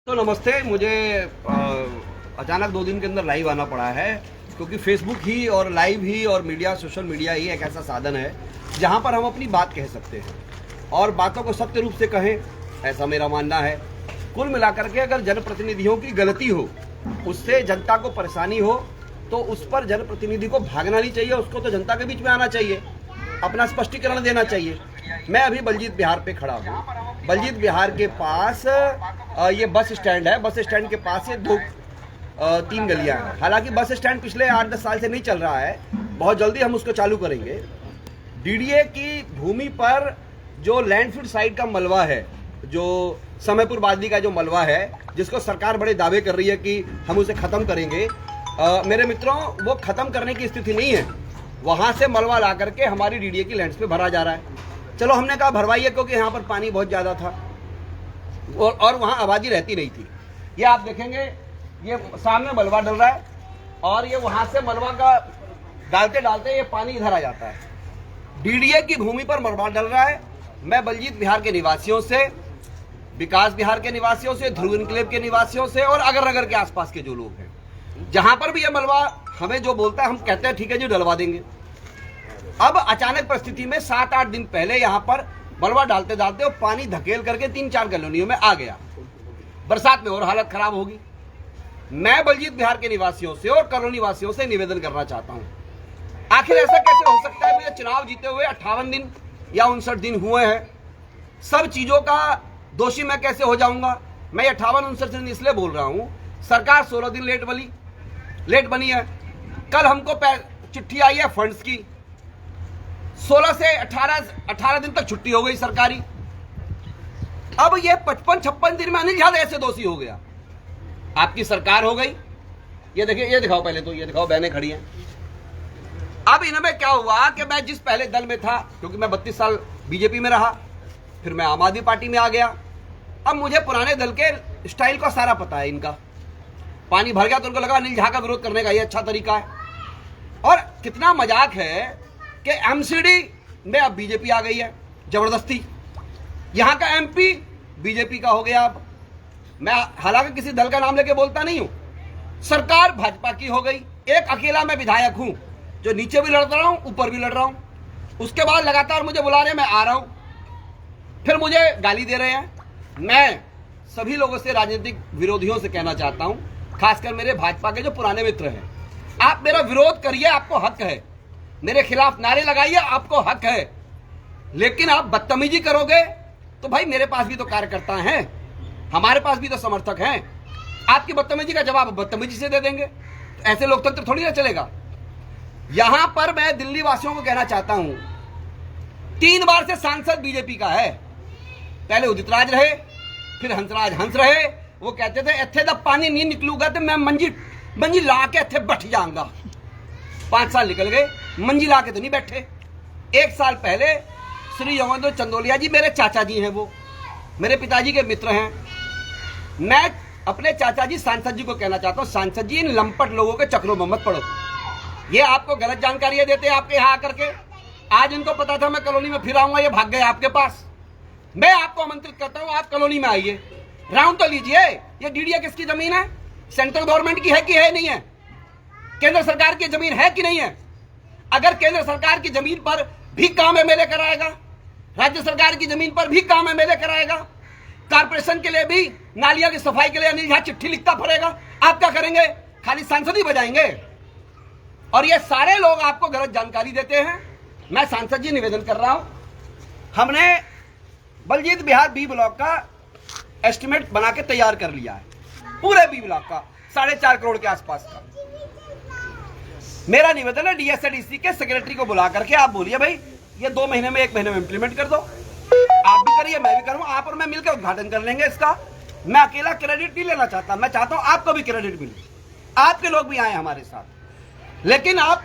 तो नमस्ते। मुझे अचानक 2 दिन के अंदर लाइव आना पड़ा है क्योंकि फेसबुक ही और लाइव ही और मीडिया, सोशल मीडिया ही एक ऐसा साधन है जहां पर हम अपनी बात कह सकते हैं और बातों को सत्य रूप से कहें, ऐसा मेरा मानना है। कुल मिलाकर के अगर जनप्रतिनिधियों की गलती हो, उससे जनता को परेशानी हो, तो उस पर जनप्रतिनिधि को भागना नहीं चाहिए, उसको तो जनता के बीच में आना चाहिए, अपना स्पष्टीकरण देना चाहिए। मैं अभी बलजीत विहार पे खड़ा हूँ। बलजीत विहार के पास ये बस स्टैंड है। बस स्टैंड के पास ये 2-3 गलियां हैं। हालांकि बस स्टैंड पिछले 8-10 साल से नहीं चल रहा है, बहुत जल्दी हम उसको चालू करेंगे। डीडीए की भूमि पर जो लैंडफिल साइड का मलबा है, जो समयपुर वादी का जो मलबा है, जिसको सरकार बड़े दावे कर रही है कि हम उसे खत्म करेंगे, मेरे मित्रों, वो खत्म करने की स्थिति नहीं है। वहां से मलबा ला करके हमारी डीडीए की लैंड्स पे भरा जा रहा है। चलो, हमने कहा भरवाइए, क्योंकि यहाँ पर पानी बहुत ज़्यादा था और वहाँ आबादी रहती नहीं थी। ये आप देखेंगे, ये सामने मलबा डल रहा है और ये वहाँ से मलबा का डालते डालते ये पानी इधर आ जाता है। डीडीए की भूमि पर मलबा डल रहा है। मैं बलजीत विहार के निवासियों से, विकास विहार के निवासियों से, ध्रुव इनक्लेव के निवासियों से और अगर नगर के आसपास के जो लोग हैं, जहाँ पर भी ये मलबा हमें जो बोलता है, हम कहते हैं ठीक है जी, डलवा देंगे। अब अचानक परिस्थिति में 7-8 दिन पहले यहाँ पर मलबा डालते डालते वो पानी धकेल करके 3-4 कॉलोनियों में आ गया। बरसात में और हालत खराब होगी। मैं बलजीत विहार के निवासियों से और कॉलोनी वासियों से निवेदन करना चाहता हूँ, आखिर ऐसा कैसे हो सकता है? मुझे चुनाव जीते हुए 58 दिन या 59 दिन हुए हैं। सब चीजों का दोषी मैं कैसे हो जाऊंगा? मैं 58-59 दिन इसलिए बोल रहा हूँ, सरकार 16 दिन लेट बनी है। कल हमको चिट्ठी आई है फंड्स की, 16 से 18 दिन तक छुट्टी हो गई सरकारी। अब ये 55-56 दिन में अनिल यादव ऐसे दोषी हो गया। आपकी सरकार हो गई। ये देखिए, ये दिखाओ, पहले तो ये दिखाओ, बहनें खड़ी हैं। अब इनमें क्या हुआ कि मैं जिस पहले दल में था, क्योंकि मैं 32 साल बीजेपी में रहा, फिर मैं आम आदमी पार्टी में आ गया। अब मुझे पुराने दल के स्टाइल का सारा पता है। इनका पानी भर गया तो उनको लगा अनिल झा का विरोध करने का ये अच्छा तरीका है। और कितना मजाक है कि एमसीडी में अब बीजेपी आ गई है जबरदस्ती। यहां का एमपी बीजेपी का हो गया। अब मैं हालांकि किसी दल का नाम लेके बोलता नहीं हूं, सरकार भाजपा की हो गई। एक अकेला मैं विधायक हूं जो नीचे भी लड़ रहा हूं, ऊपर भी लड़ रहा हूं। उसके बाद लगातार मुझे बुला रहे हैं, मैं आ रहा हूं, फिर मुझे गाली दे रहे हैं। मैं सभी लोगों से, राजनीतिक विरोधियों से कहना चाहता हूं, खासकर मेरे भाजपा के जो पुराने मित्र हैं, आप मेरा विरोध करिए, आपको हक है। मेरे खिलाफ नारे लगाइए, आपको हक है। लेकिन आप बदतमीजी करोगे तो भाई मेरे पास भी तो कार्यकर्ता हैं, हमारे पास भी तो समर्थक हैं। आपकी बदतमीजी का जवाब बदतमीजी से दे देंगे, तो ऐसे लोकतंत्र थोड़ी ना चलेगा। यहां पर मैं दिल्ली वासियों को कहना चाहता हूं, 3 बार से सांसद बीजेपी का है। पहले उदित राज रहे, फिर हंस रहे। वो कहते थे इत्थे दा पानी नहीं निकलूगा तो मैं मंजी ला के इत्थे बैठ जाऊंगा। 5 साल निकल गए, मंजी ला के तो नहीं बैठे। 1 साल पहले श्री यमोदर चंदोलिया जी मेरे चाचा जी हैं, वो मेरे पिताजी के मित्र हैं। मैं अपने चाचा जी सांसद जी को कहना चाहता हूं, सांसद जी, इन लंपट लोगों के चक्रों में मत पड़ो। ये आपको गलत जानकारियां देते हैं आपके यहाँ आकर के। आज इनको पता था मैं कॉलोनी में फिर आऊंगा, ये भाग गए आपके पास। मैं आपको आमंत्रित करता हूं, आप कॉलोनी में आइए, राउंड तो लीजिए। ये डीडीए किसकी जमीन है? सेंट्रल गवर्नमेंट की है कि है नहीं है? केंद्र सरकार की जमीन है कि नहीं है? अगर केंद्र सरकार की जमीन पर भी काम एमएलए कराएगा, राज्य सरकार की जमीन पर भी काम एमएलए कराएगा, कारपोरेशन के लिए भी नालियों की सफाई के लिए अनिल झा चिट्ठी लिखता फिरेगा, आप क्या करेंगे? खाली सांसद ही बजाएंगे। और ये सारे लोग आपको गलत जानकारी देते हैं। मैं सांसद जी निवेदन कर रहा हूं, हमने बलजीत विहार बी ब्लॉक का एस्टिमेट बना के तैयार कर लिया है, पूरे बी ब्लॉक का 4.5 करोड़ के आसपास का। मेरा निवेदन है डीएसएडीसी के सेक्रेटरी को बुला करके आप बोलिए भाई ये 2 महीने में, 1 महीने में इंप्लीमेंट कर दो। आप भी करिए, मैं भी करूंगा, आप और मैं मिलकर उद्घाटन कर लेंगे इसका। मैं अकेला क्रेडिट नहीं लेना चाहता, मैं चाहता हूं आपको भी क्रेडिट मिले, आपके लोग भी आए हमारे साथ। लेकिन आप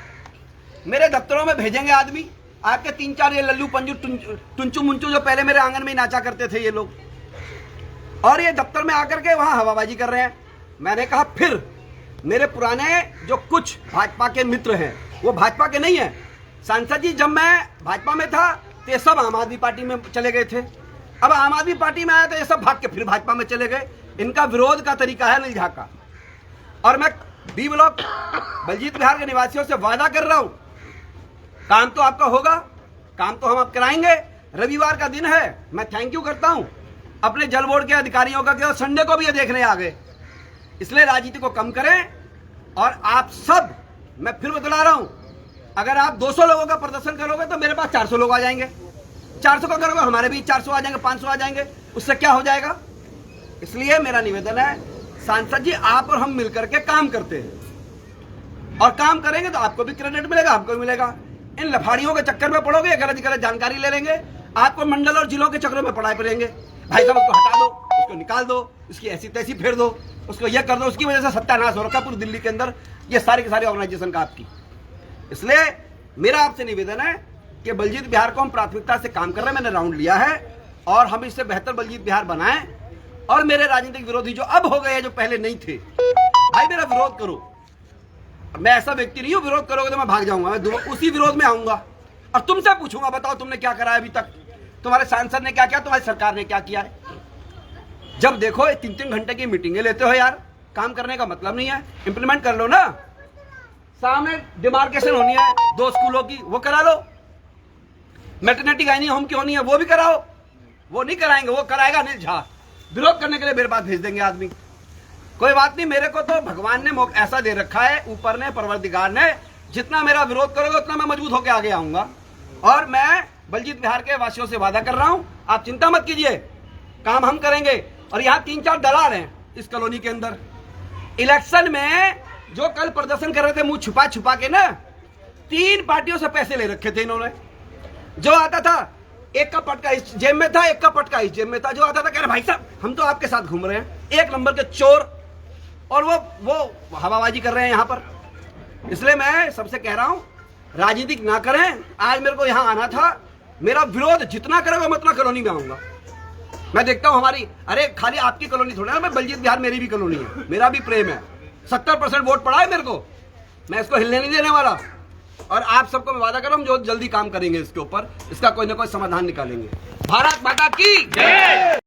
मेरे दफ्तरों में भेजेंगे आदमी, आपके 3-4 ये लल्लू पंजू टुंचू मुंचू जो पहले मेरे आंगन में ही नाचा करते थे ये लोग, और ये दफ्तर में आकर के वहां हवाबाजी कर रहे हैं। मैंने कहा फिर मेरे पुराने जो कुछ भाजपा के मित्र हैं, वो भाजपा के नहीं है। सांसद जी, जब मैं भाजपा में था तो ये सब आम आदमी पार्टी में चले गए थे। अब आम आदमी पार्टी में आया तो ये सब भाग के फिर भाजपा में चले गए। इनका विरोध का तरीका है अनिल झा का। और मैं बी ब्लॉक बलजीत विहार के निवासियों से वादा कर रहा हूं, काम तो आपका होगा, काम तो हम आप कराएंगे। रविवार का दिन है, मैं थैंक यू करता हूं अपने जल बोर्ड के अधिकारियों का कि संडे को भी ये देखने आ गए। इसलिए राजनीति को कम करें। और आप सब, मैं फिर बतला रहा हूं, अगर आप 200 लोगों का प्रदर्शन करोगे तो मेरे पास 400 लोग आ जाएंगे, 400 का करोगे हमारे भी 400 आ जाएंगे, 500 आ जाएंगे, उससे क्या हो जाएगा। इसलिए मेरा निवेदन है, सांसद जी आप और हम मिलकर के काम करते हैं और काम करेंगे तो आपको भी क्रेडिट मिलेगा, हमको भी मिलेगा। इन लफाड़ियों के चक्कर में पड़ोगे, गलत गलत जानकारी ले लेंगे, आपको मंडल और जिलों के चक्करों में पड़ाए पड़ेंगे। भाई साहब उसको हटा दो, उसको निकाल दो, उसकी ऐसी तैसी फेर दो, उसको यह कर दो, उसकी वजह से सत्यानाश हो रखा पूरी दिल्ली के अंदर, ये सारी की सारी ऑर्गेनाइजेशन का आपकी। इसलिए मेरा आपसे निवेदन है कि बलजीत बिहार को हम प्राथमिकता से काम कर रहे हैं, मैंने राउंड लिया है और हम इससे बेहतर बलजीत बिहार बनाएं। और मेरे राजनीतिक विरोधी जो अब हो गए हैं, जो पहले नहीं थे, भाई मेरा विरोध करो। मैं ऐसा व्यक्ति नहीं हूं, विरोध करोगे तो मैं भाग जाऊंगा, मैं उसी विरोध में आऊंगा और तुमसे पूछूंगा, बताओ तुमने क्या करा है अभी तक, तुम्हारे सांसद ने क्या किया, तुम्हारी सरकार ने क्या किया है। जब देखो 3-3 घंटे की मीटिंगें लेते हो यार, काम करने का मतलब नहीं है, इंप्लीमेंट कर लो ना। सामने डिमार्केशन होनी है 2 स्कूलों की, वो करा लो। मैटरनिटी गायनी होम की होनी है, वो भी कराओ। वो नहीं कराएंगे, वो कराएगा अनिल झा। विरोध करने के लिए मेरे पास भेज देंगे आदमी, कोई बात नहीं। मेरे को तो भगवान ने ऐसा दे रखा है, ऊपर ने, परवरदिगार ने, जितना मेरा विरोध करोगे उतना मैं मजबूत होकर आगे आऊंगा। और मैं बलजीत बिहार के वासियों से वादा कर रहा हूं, आप चिंता मत कीजिए, काम हम करेंगे। और यहाँ 3-4 दलाल हैं इस कॉलोनी के अंदर, इलेक्शन में जो कल प्रदर्शन कर रहे थे मुंह छुपा छुपा के ना, 3 पार्टियों से पैसे ले रखे थे इन्होंने। जो आता था एक का पटका इस जेब में था, एक का पटका इस जेब में था। जो आता था कह रहे भाई साहब हम तो आपके साथ घूम रहे हैं, 1 नंबर के चोर। और वो हवाबाजी कर रहे हैं यहाँ पर। इसलिए मैं सबसे कह रहा हूँ, राजनीतिक ना करें। आज मेरे को यहाँ आना था, मेरा विरोध जितना करोगे मैं उतना कॉलोनी में आऊंगा। मैं देखता हूँ हमारी, अरे खाली आपकी कॉलोनी थोड़ी ना, मैं बलजीत बिहार मेरी भी कॉलोनी है, मेरा भी प्रेम है। 70% वोट पड़ा है मेरे को, मैं इसको हिलने नहीं देने वाला। और आप सबको मैं वादा कर रहा हूँ, जो जल्दी काम करेंगे इसके ऊपर, इसका कोई ना कोई समाधान निकालेंगे। भारत माता की जय।